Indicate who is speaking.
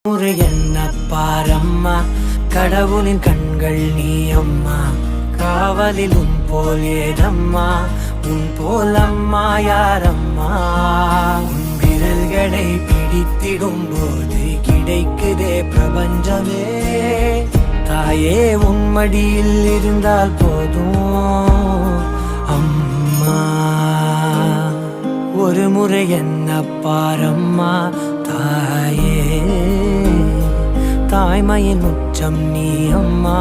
Speaker 1: முறை என்ன பாரம்மா, கடவுளின் கண்கள் நீ அம்மா. காவலில் உன் போல் ஏதம்மா, உன் போல் அம்மா யாரம்மா. உன் விரல்களை பிடித்திடும் போது கிடைக்குதே பிரபஞ்சமே. தாயே உன் மடியில் இருந்தால் போதும் அம்மா. ஒரு முறை என்ன பாரம்மா தாயே, தாய்மையின் உச்சம் நீ அம்மா.